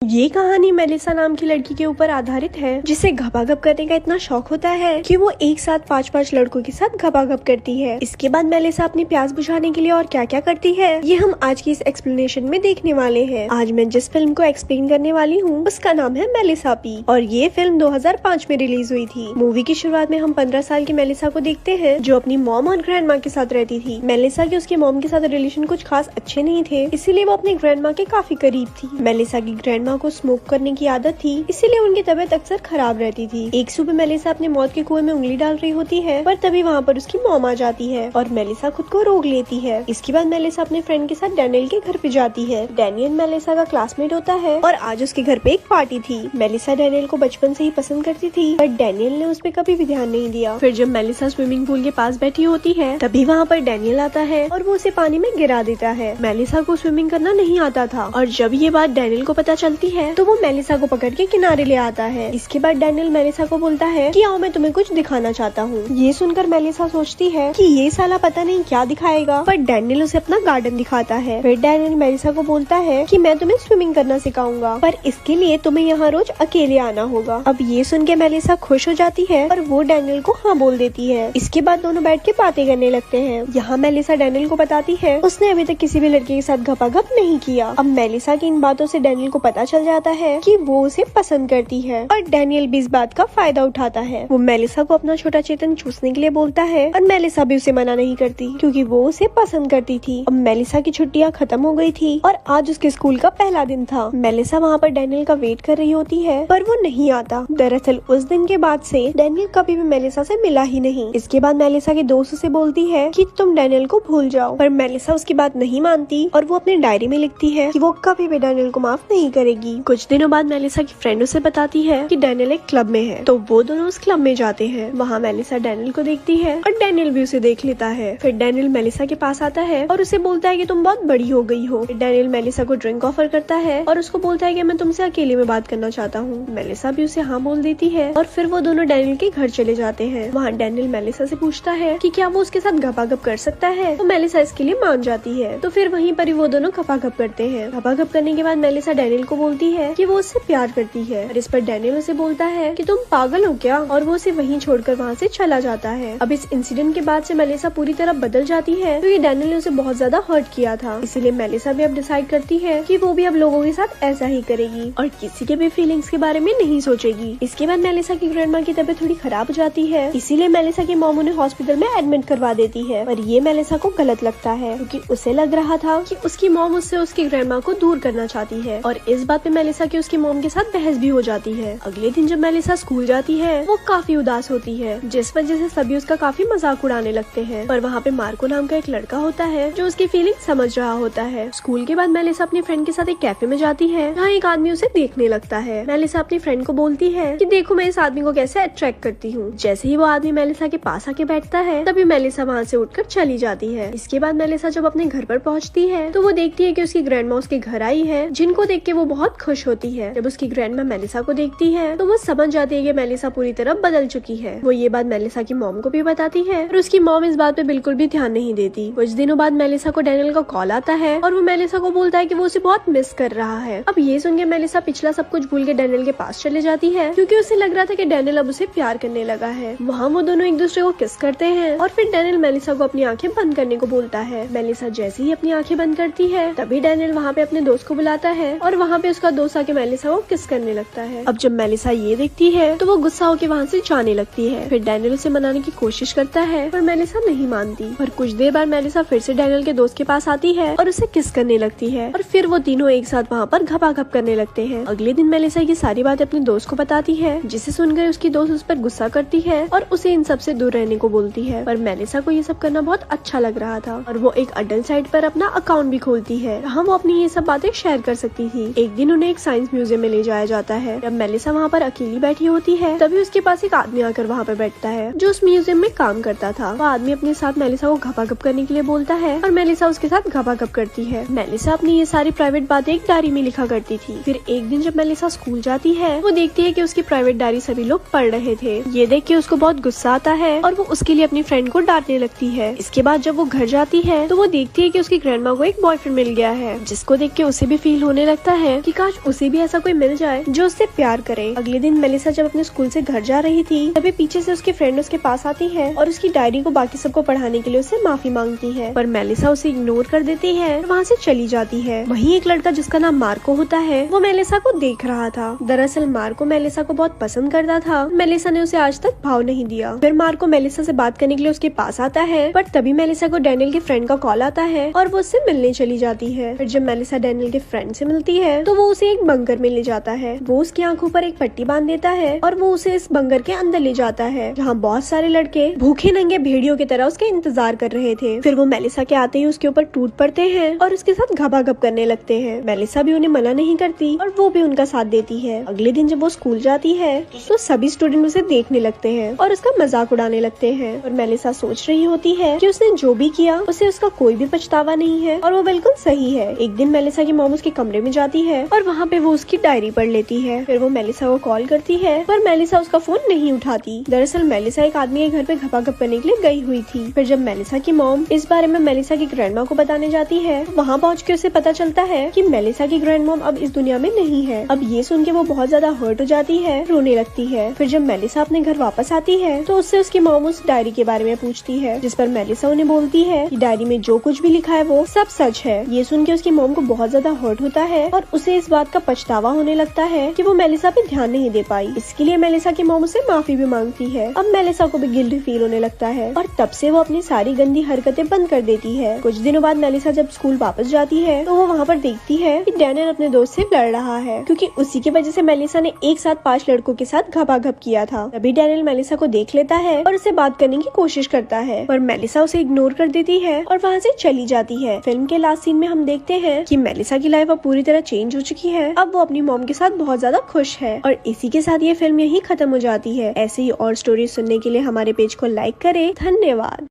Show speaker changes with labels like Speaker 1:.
Speaker 1: ये कहानी मेलिसा नाम की लड़की के ऊपर आधारित है, जिसे घपाघप करने का इतना शौक होता है कि वो एक साथ 5-5 लड़कों के साथ घपाघप करती है। इसके बाद मेलिसा अपनी प्यास बुझाने के लिए और क्या क्या करती है, ये हम आज की इस एक्सप्लेनेशन में देखने वाले हैं। आज मैं जिस फिल्म को एक्सप्लेन करने वाली हूँ उसका नाम है मेलिसा पी, और ये फिल्म 2005 में रिलीज हुई थी। मूवी की शुरुआत में हम 15 साल की मेलिसा को देखते हैं, जो अपनी मॉम और ग्रैंड माँ के साथ रहती थी। मेलिसा के उसके मॉम के साथ रिलेशन कुछ खास अच्छे नहीं थे, इसीलिए वो अपनी ग्रैंड माँ के काफी करीब थी। मेलिसा की ग्रैंड माँ को स्मोक करने की आदत थी, इसीलिए उनकी तबीयत अक्सर खराब रहती थी। एक सुबह मेलिसा अपने मौत के कुएं में उंगली डाल रही होती है, पर तभी वहाँ पर उसकी मॉम आ जाती है और मेलिसा खुद को रोक लेती है। इसके बाद मेलिसा अपने फ्रेंड के साथ डैनियल के घर पे जाती है। डैनियल मेलिसा का क्लासमेट होता है और आज उसके घर पे एक पार्टी थी। मेलिसा डैनियल को बचपन से ही पसंद करती थी, पर डैनियल ने उस पर कभी भी ध्यान नहीं दिया। फिर जब मेलिसा स्विमिंग पूल के पास बैठी होती है, तभी वहाँ पर डैनियल आता है और वो उसे पानी में गिरा देता है। मेलिसा को स्विमिंग करना नहीं आता था, और जब ये बात डैनियल को पता चलती है तो वो मेलिसा को पकड़ के किनारे ले आता है। इसके बाद डैनियल मेलिसा को बोलता है कि आओ मैं तुम्हें कुछ दिखाना चाहता हूँ। ये सुनकर मेलिसा सोचती है कि ये साला पता नहीं क्या दिखाएगा, पर डैनियल उसे अपना गार्डन दिखाता है। फिर डैनियल मेलिसा को बोलता है कि मैं तुम्हें स्विमिंग करना सिखाऊंगा, पर इसके लिए तुम्हें यहाँ रोज अकेले आना होगा। अब ये सुन के मेलिसा खुश हो जाती है और वो डैनियल को हाँ बोल देती है। इसके बाद दोनों बैठ के बातें करने लगते हैं। यहाँ मेलिसा डैनियल को बताती है उसने अभी तक किसी भी लड़के के साथ घपाघप नहीं किया। अब मेलिसा की इन बातों से डैनियल को पता चल जाता है कि वो उसे पसंद करती है, और डैनियल भी इस बात का फायदा उठाता है। वो मेलिसा को अपना छोटा चेतन चूसने के लिए बोलता है, और मेलिसा भी उसे मना नहीं करती क्योंकि वो उसे पसंद करती थी। अब मेलिसा की छुट्टियां खत्म हो गई थी और आज उसके स्कूल का पहला दिन था। मेलिसा वहाँ पर डैनियल का वेट कर रही होती है, पर वो नहीं आता। दरअसल उस दिन के बाद से डैनियल कभी भी मेलिसा से मिला ही नहीं। इसके बाद मेलिसा के दोस्त उसे बोलती है कि तुम डैनियल को भूल जाओ, पर मेलिसा उसकी बात नहीं मानती और वो अपनी डायरी में लिखती है कि वो कभी भी डैनियल को माफ नहीं करेगी। कुछ दिनों बाद मेलिसा की फ्रेंड उसे बताती है कि डैनियल एक क्लब में है, तो वो दोनों उस क्लब में जाते हैं। वहाँ मेलिसा डैनियल को देखती है और डैनियल भी उसे देख लेता है। फिर डैनियल मेलिसा के पास आता है और उसे बोलता है कि तुम बहुत बड़ी हो गई हो। डैनियल मेलिसा को ड्रिंक ऑफर करता है और उसको बोलता है कि मैं तुमसे अकेले में बात करना चाहता हूँ। मेलिसा भी उसे हाँ बोल देती है और फिर वो दोनों डैनियल के घर चले जाते हैं। वहाँ डैनियल मेलिसा से पूछता है कि क्या वो उसके साथ घपाघप कर सकता है, तो मेलिसा इसके लिए मान जाती है। तो फिर वहीं पर ही वो दोनों घपाघप करते हैं। घपाघप करने के बाद मेलिसा डैनियल को बोलती है कि वो उससे प्यार करती है, और इस पर डैनियल उसे बोलता है कि तुम पागल हो क्या, और वो उसे वहीं छोड़कर वहाँ से चला जाता है। अब इस इंसिडेंट के बाद से मेलिसा पूरी तरह बदल जाती है, क्योंकि डैनियल ने उसे बहुत ज्यादा हर्ट किया था। इसीलिए मेलिसा भी अब डिसाइड करती है कि वो भी अब लोगों के साथ ऐसा ही करेगी और किसी के भी फीलिंग्स के बारे में नहीं सोचेगी। इसके बाद मेलिसा की ग्रैंडमा की तबीयत थोड़ी खराब हो जाती है, इसीलिए मेलिसा की मॉम उन्हें हॉस्पिटल में एडमिट करवा देती है। पर ये मेलिसा को गलत लगता है, क्योंकि उसे लग रहा था कि उसकी मॉम उससे उसकी ग्रैंडमा को दूर करना चाहती है, और इस बात पे मेलिसा की उसकी मॉम के साथ बहस भी हो जाती है। अगले दिन जब मेलिसा स्कूल जाती है, वो काफी उदास होती है, जिस वजह से सभी उसका काफी मजाक उड़ाने लगते हैं। पर वहाँ पे मार्को नाम का एक लड़का होता है जो उसकी फीलिंग समझ रहा होता है। स्कूल के बाद मेलिसा अपनी फ्रेंड के साथ एक कैफे में जाती है, जहाँ एक आदमी उसे देखने लगता है। मेलिसा अपनी फ्रेंड को बोलती है कि देखो मैं इस आदमी को कैसे अट्रैक्ट करती हूँ। जैसे ही वो आदमी मेलिसा के पास आके बैठता है, तभी मेलिसा वहाँ से उठकर चली जाती है। इसके बाद मेलिसा जब अपने घर पर पहुँचती है, तो वो देखती है कि उसकी ग्रैंडमा उसके घर आई है, जिनको देख के वो बहुत खुश होती है। जब उसकी ग्रैंडमा मेलिसा को देखती है, तो वो समझ जाती है कि मेलिसा पूरी तरह बदल चुकी है। वो ये बात मेलिसा की मॉम को भी बताती है, और उसकी मॉम इस बात पे बिल्कुल भी ध्यान नहीं देती। कुछ दिनों बाद मेलिसा को डैनियल का कॉल आता है, और वो मेलिसा को बोलता है कि वो उसे बहुत मिस कर रहा है। अब ये सुन के मेलिसा पिछला सब कुछ भूल के डैनियल के पास चले जाती है, क्योंकि उसे लग रहा था कि डैनियल अब उसे प्यार करने लगा है। वहाँ वो दोनों एक दूसरे को किस करते हैं, और फिर डैनियल मेलिसा को अपनी आंखें बंद करने को बोलता है। मेलिसा जैसे ही अपनी आंखें बंद करती है, तभी डैनियल वहाँ पे अपने दोस्त को बुलाता है, और वहाँ पे उसका दोस्त आके मेलिसा को किस करने लगता है। अब जब मेलिसा ये देखती है, तो वो गुस्सा होकर वहाँ से जाने लगती है। फिर डैनियल उसे मनाने की कोशिश करता है, पर मेलिसा नहीं मानती। पर कुछ देर बाद मेलिसा फिर से डैनियल के दोस्त के पास आती है और उसे किस करने लगती है, और फिर वो तीनों एक साथ वहाँ पर घपाघप करने लगते हैं। अगले दिन मेलिसा ये सारी बातें अपने दोस्त को बताती है, जिसे सुनकर उसकी दोस्त उस पर गुस्सा करती है और उसे इन सब से दूर रहने को बोलती है। पर मेलिसा को ये सब करना बहुत अच्छा लग रहा था, और वो एक अडल्ट साइट पर अपना अकाउंट भी खोलती है, जहाँ वो अपनी ये सब बातें शेयर कर सकती थी। एक दिन उन्हें एक साइंस म्यूजियम में ले जाया जाता है। जब मेलिसा वहाँ पर अकेली बैठी होती है, तभी उसके पास एक आदमी आकर वहाँ पर बैठता है, जो उस म्यूजियम में काम करता था। वो आदमी अपने साथ मेलिसा को घपाघप करने के लिए बोलता है, और मेलिसा उसके साथ घपाघप करती है। मेलिसा अपनी ये सारी प्राइवेट बातें एक डायरी में लिखा करती थी। फिर एक दिन जब मेलिसा स्कूल जाती है, वो देखती है कि उसकी प्राइवेट डायरी सभी लोग पढ़ रहे थे। ये देख के उसको बहुत गुस्सा आता है, और वो उसके लिए अपनी फ्रेंड को डांटने लगती है। इसके बाद जब वो घर जाती है, तो वो देखती है कि उसकी ग्रैंडमा को एक बॉयफ्रेंड मिल गया है, जिसको देख के उसे भी फील होने लगता है कि काश उसे भी ऐसा कोई मिल जाए जो उससे प्यार करे। अगले दिन मेलिसा जब अपने स्कूल से घर जा रही थी तभी पीछे से उसकी फ्रेंड उसके पास आती है और उसकी डायरी को बाकी सबको पढ़ाने के लिए उससे माफी मांगती है, पर मेलिसा उसे इग्नोर कर देती है और वहाँ से चली जाती है। वहीं एक लड़का जिसका नाम मार्को होता है वो मेलिसा को देख रहा था। दरअसल मार्को मेलिसा को बहुत पसंद करता था। मेलिसा ने उसे आज तक भाव नहीं दिया। फिर मार्को मेलिसा से बात करने के लिए उसके पास आता है, पर तभी मेलिसा को डैनियल के फ्रेंड का कॉल आता है और वो उससे मिलने चली जाती है। फिर जब मेलिसा डैनियल के फ्रेंड से मिलती है तो वो उसे एक बंकर में ले जाता है। वो उसकी आंखों पर एक पट्टी बांध देता है और वो उसे इस बंकर के अंदर ले जाता है जहाँ बहुत सारे लड़के भूखे नंगे भेड़ियों की तरह उसके इंतजार कर रहे थे। फिर वो मेलिसा के आते ही उसके ऊपर टूट पड़ते हैं और उसके साथ घबाघब करने लगते हैं। मेलिसा भी उन्हें मना नहीं करती और वो भी उनका साथ देती है। अगले दिन जब वो स्कूल जाती है तो सभी स्टूडेंट उसे देखने लगते हैं और उसका मजाक उड़ाने लगते हैं और मेलिसा सोच रही होती है कि उसने जो भी किया उसे उसका कोई भी पछतावा नहीं है और वो बिल्कुल सही है। एक दिन मेलिसा की मॉम उसके कमरे में जाती है और वहाँ पे वो उसकी डायरी पढ़ लेती है। फिर वो मेलिसा को कॉल करती है पर मेलिसा उसका फोन नहीं उठाती। दरअसल मेलिसा एक आदमी के घर पे घबाघब करने के लिए गई हुई थी। फिर जब मेलिसा की मॉम इस बारे में मेलिसा की ग्रैंडमा को बताने जाती है वहाँ पहुँच के उसे पता चलता है कि मेलिसा की ग्रैंड मॉम अब इस दुनिया में नहीं है। अब ये सुन के वो बहुत ज्यादा हर्ट हो जाती है, रोने लगती है। फिर जब मेलिसा अपने घर वापस आती है तो उससे उसकी मॉम उस डायरी के बारे में पूछती है, जिस पर मेलिसा उन्हें बोलती है कि डायरी में जो कुछ भी लिखा है वो सब सच है। ये सुन के उसकी मॉम को बहुत ज्यादा हर्ट होता है और उसे इस बात का पछतावा होने लगता है कि वो मेलिसा पे ध्यान नहीं दे पाई। इसके लिए मेलिसा की मॉम उसे माफी भी मांगती है। अब मेलिसा को भी गिल्ट फील होने लगता है और तब से वो अपनी सारी गंदी हरकतें बंद कर देती है। कुछ दिनों बाद मेलिसा जब स्कूल वापस जाती है तो वो वहाँ पर देखती है कि डैनियल अपने दोस्त से लड़ रहा है, क्योंकि उसी की वजह से मेलिसा ने एक साथ 5 लड़कों के साथ घबाघब किया था। तभी डैनियल मेलिसा को देख लेता है और उससे बात करने की कोशिश करता है, पर मेलिसा उसे इग्नोर कर देती है और वहाँ से चली जाती है। फिल्म के लास्ट सीन में हम देखते हैं कि मेलिसा की लाइफ अब पूरी तरह चेंज हो चुकी है। अब वो अपनी मॉम के साथ बहुत ज्यादा खुश है और इसी के साथ ये फिल्म यही खत्म हो जाती है। ऐसे ही और स्टोरी सुनने के लिए हमारे पेज को लाइक करें। धन्यवाद।